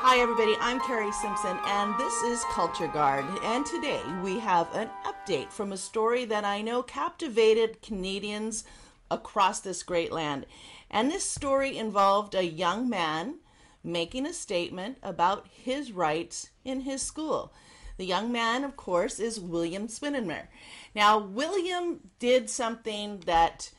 Hi everybody, I'm Kari Simpson and this is Culture Guard, and today we have an update from a story that I know captivated Canadians across this great land. And this story involved a young man making a statement about his rights in his school. The young man, of course, is William Swinimer. Now, William did something that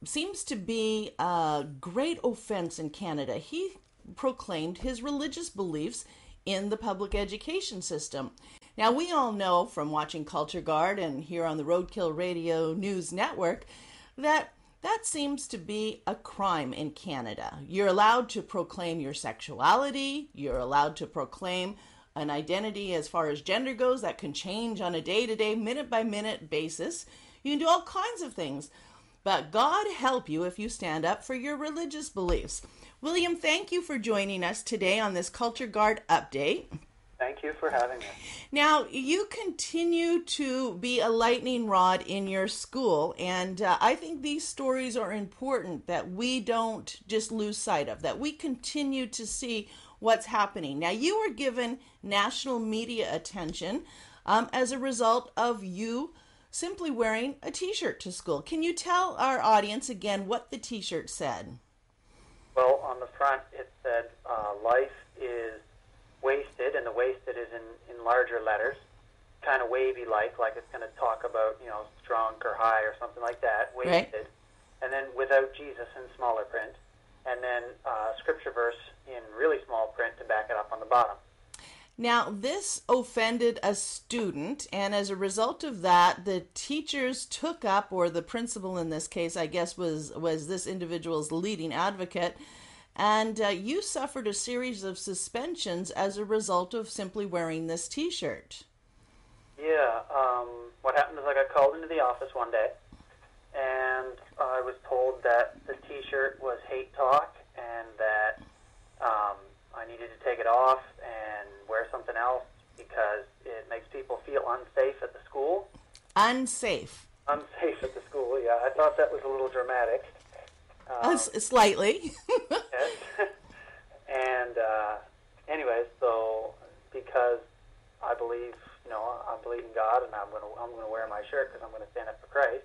seems to be a great offense in Canada. He proclaimed his religious beliefs in the public education system. Now, we all know from watching Culture Guard and here on the Roadkill Radio News Network that seems to be a crime in Canada. You're allowed to proclaim your sexuality. You're allowed to proclaim an identity as far as gender goes that can change on a day-to-day, minute-by-minute basis. You can do all kinds of things. But God help you if you stand up for your religious beliefs. William, thank you for joining us today on this Culture Guard update. Thank you for having me. Now, you continue to be a lightning rod in your school, and I think these stories are important that we don't just lose sight of, that we continue to see what's happening. Now, you were given national media attention as a result of you simply wearing a t-shirt to school. Can you tell our audience again what the t-shirt said? Well, on the front it said, life is wasted, and the wasted is in larger letters, kind of wavy-like it's going to talk about, drunk or high or something like that, wasted. Right. And then without Jesus in smaller print, and then scripture verse in really small print to back it up on the bottom. Now, this offended a student, and as a result of that, the teachers took up, or the principal in this case, I guess, was this individual's leading advocate, and you suffered a series of suspensions as a result of simply wearing this t-shirt. Yeah, what happened is I got called into the office one day, and I was told that the t-shirt was hate talk, and that I needed to take it off and wear something else because it makes people feel unsafe at the school. Unsafe? Unsafe at the school, yeah. I thought that was a little dramatic. Slightly. Yes. And anyways, so because I believe, I believe in God, and I'm going to wear my shirt because I'm going to stand up for Christ.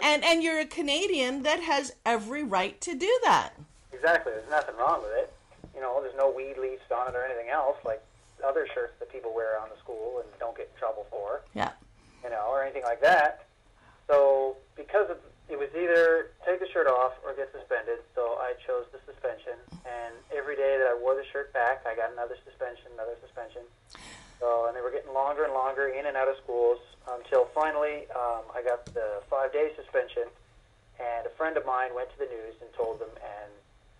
And you're a Canadian that has every right to do that. Exactly. There's nothing wrong with it. There's no weed leaves on it or anything else like other shirts that people wear around the school and don't get in trouble for. Yeah. Or anything like that. So because it was either take the shirt off or get suspended, so I chose the suspension. And every day that I wore the shirt back, I got another suspension. So, and they were getting longer and longer in and out of schools until finally I got the 5-day suspension. And a friend of mine went to the news and told them, and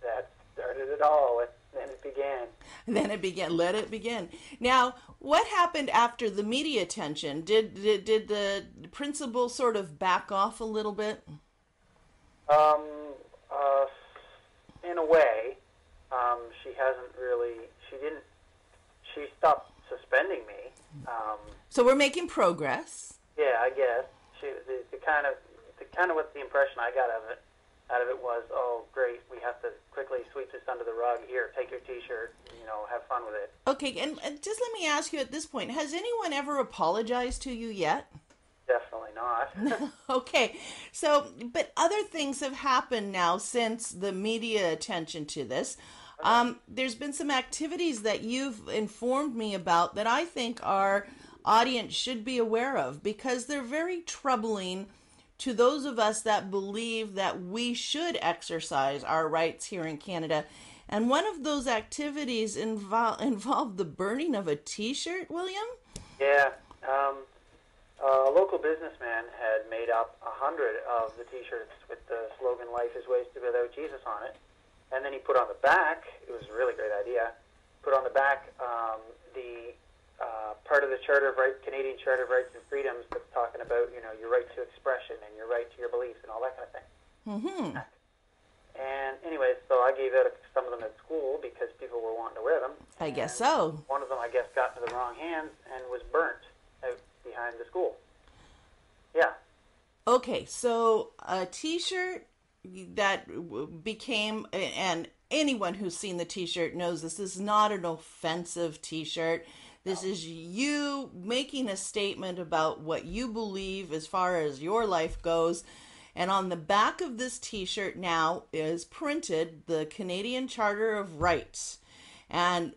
that started it all. Then it began. Let it begin. Now, what happened after the media attention? Did the principal sort of back off a little bit? In a way, she hasn't really. She stopped suspending me. So we're making progress. Yeah, I guess. The kind of what the impression I got out of it was, oh, great, we have to quickly sweep this under the rug. Here, take your T-shirt, have fun with it. Okay, and just let me ask you at this point, has anyone ever apologized to you yet? Definitely not. Okay, so, but other things have happened now since the media attention to this. There's been some activities that you've informed me about that I think our audience should be aware of because they're very troubling to those of us that believe that we should exercise our rights here in Canada. And one of those activities involved the burning of a T-shirt, William? Yeah. A local businessman had made up 100 of the T-shirts with the slogan, "Life is wasted without Jesus" on it. And then he put on the back, it was a really great idea, put on the back the part of the Canadian Charter of Rights and Freedoms that's talking about, your right to expression and your right to your beliefs and all that kind of thing. Mm-hmm. And anyways, so I gave out some of them at school because people were wanting to wear them. I guess so. One of them, I guess, got into the wrong hands and was burnt out behind the school. Yeah. Okay, so a T-shirt that became, and anyone who's seen the t-shirt knows this is not an offensive t-shirt. This is you making a statement about what you believe as far as your life goes. And on the back of this t-shirt now is printed the Canadian Charter of Rights. And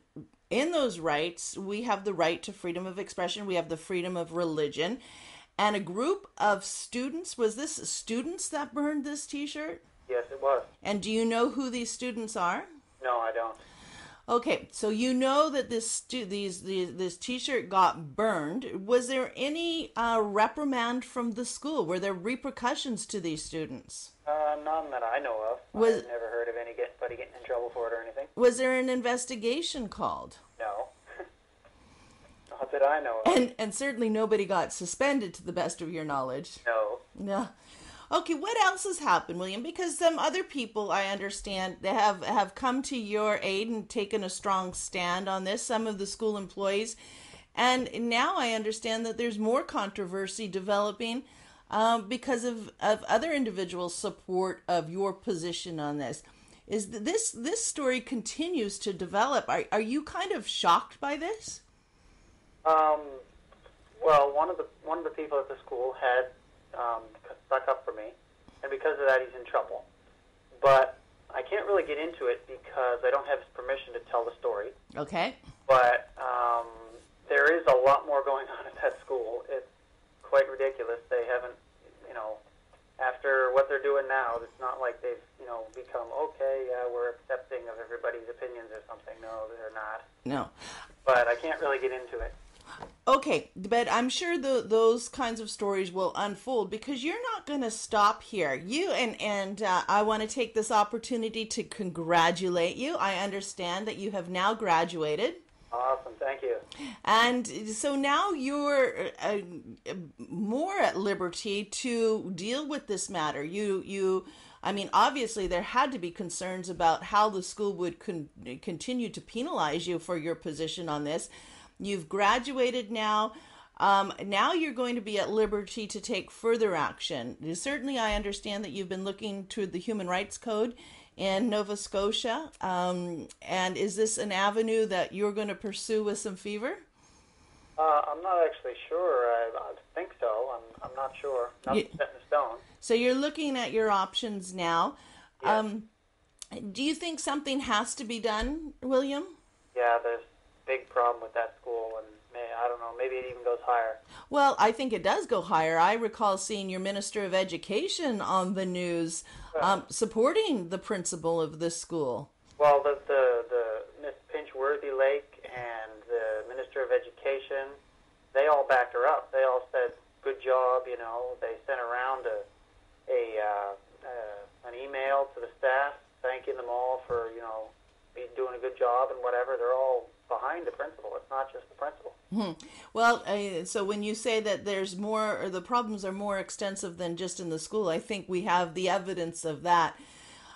in those rights, we have the right to freedom of expression. We have the freedom of religion. And a group of students, was this students that burned this t-shirt? Yes, it was. And do you know who these students are? No, I don't. Okay, so you know that this t-shirt got burned. Was there any reprimand from the school? Were there repercussions to these students? None that I know of. I've never heard of anybody getting in trouble for it or anything. Was there an investigation called? No. Not that I know of. And certainly nobody got suspended, to the best of your knowledge. No. No. Okay, what else has happened, William? Because some other people, I understand, they have come to your aid and taken a strong stand on this, some of the school employees. And now I understand that there's more controversy developing because of other individuals' support of your position on this. Is this story continues to develop? Are you kind of shocked by this? Well, one of the people at the school had stuck up for me, and because of that, he's in trouble. But I can't really get into it because I don't have his permission to tell the story. Okay. But there is a lot more going on at that school. It's quite ridiculous. They haven't, after what they're doing now, it's not like they've, become, okay, yeah, we're accepting of everybody's opinions or something. No, they're not. No. But I can't really get into it. Okay, but I'm sure those kinds of stories will unfold because you're not going to stop here. You and I want to take this opportunity to congratulate you. I understand that you have now graduated. Awesome, thank you. And so now you're more at liberty to deal with this matter. I mean, obviously there had to be concerns about how the school would continue to penalize you for your position on this. You've graduated now. Now you're going to be at liberty to take further action. Certainly, I understand that you've been looking to the Human Rights Code in Nova Scotia. And is this an avenue that you're going to pursue with some fever? I'm not actually sure. I think so. I'm not sure. Nothing's set in stone. So you're looking at your options now. Yes. Do you think something has to be done, William? Yeah, there's big problem with that school, and I don't know, maybe it even goes higher. Well, I think it does go higher. I recall seeing your Minister of Education on the news supporting the principal of this school. Well, the Miss Pinchworthy Lake and the Minister of Education, they all backed her up. They all said, good job, They sent around an email to the staff thanking them all for, doing a good job and whatever. They're all behind the principal. It's not just the principal. Well, so when you say that there's more, or the problems are more extensive than just in the school, I think we have the evidence of that.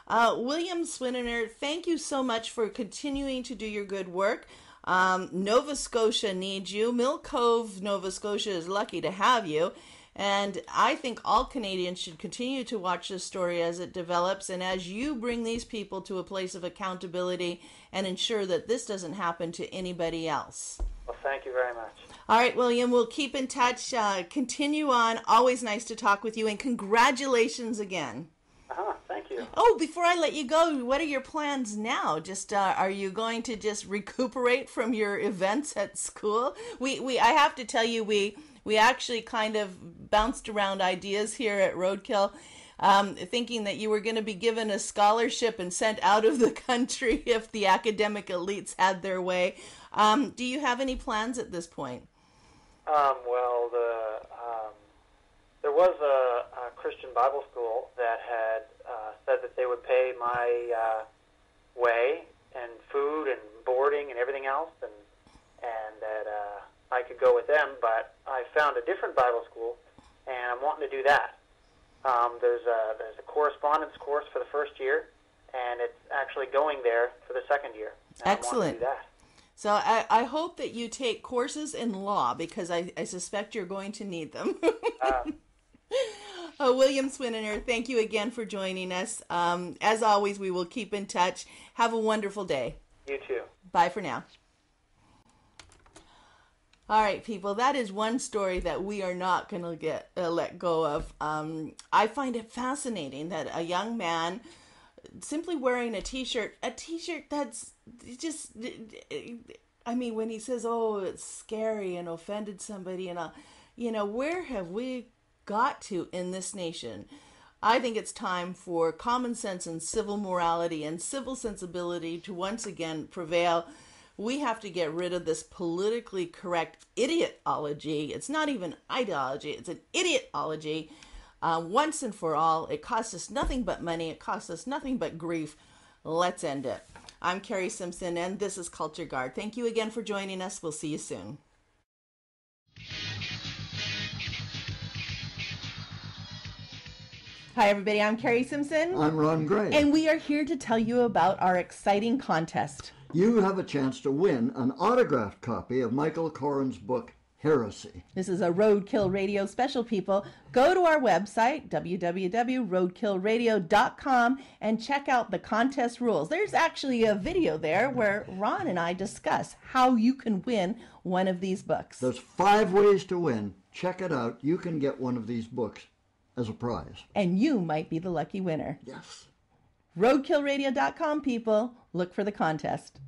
William Swinimer, thank you so much for continuing to do your good work. Nova Scotia needs you. Mill Cove, Nova Scotia is lucky to have you. And I think all Canadians should continue to watch this story as it develops and as you bring these people to a place of accountability and ensure that this doesn't happen to anybody else. Well, thank you very much. All right, William, we'll keep in touch. Continue on. Always nice to talk with you, and congratulations again. Thank you. Oh, before I let you go, what are your plans now? Just are you going to just recuperate from your events at school? I have to tell you, we actually kind of bounced around ideas here at Roadkill, thinking that you were going to be given a scholarship and sent out of the country if the academic elites had their way. Do you have any plans at this point? Well, there was a Christian Bible school that had said that they would pay my way and food and boarding and everything else, and that I could go with them. But I found a different Bible school, and I'm wanting to do that. There's a correspondence course for the first year, and it's actually going there for the second year. Excellent. I want to do that. So I hope that you take courses in law because I suspect you're going to need them. Well, William Swinimer, thank you again for joining us. As always, we will keep in touch. Have a wonderful day. You too. Bye for now. All right, people, that is one story that we are not going to get let go of. I find it fascinating that a young man simply wearing a t-shirt that's just, I mean, when he says, oh, it's scary and offended somebody, and where have we got to in this nation? I think it's time for common sense and civil morality and civil sensibility to once again prevail. We have to get rid of this politically correct idiotology. It's not even ideology, it's an idiotology. Once and for all, it costs us nothing but money. It costs us nothing but grief. Let's end it. I'm Kari Simpson, and this is Culture Guard. Thank you again for joining us. We'll see you soon. Hi, everybody. I'm Kari Simpson. I'm Ron Gray. And we are here to tell you about our exciting contest. You have a chance to win an autographed copy of Michael Coren's book, Heresy. This is a Roadkill Radio special, people. Go to our website, www.roadkillradio.com, and check out the contest rules. There's actually a video there where Ron and I discuss how you can win one of these books. There's 5 ways to win. Check it out. You can get one of these books as a prize. And you might be the lucky winner. Yes. Roadkillradio.com, people. Look for the contest.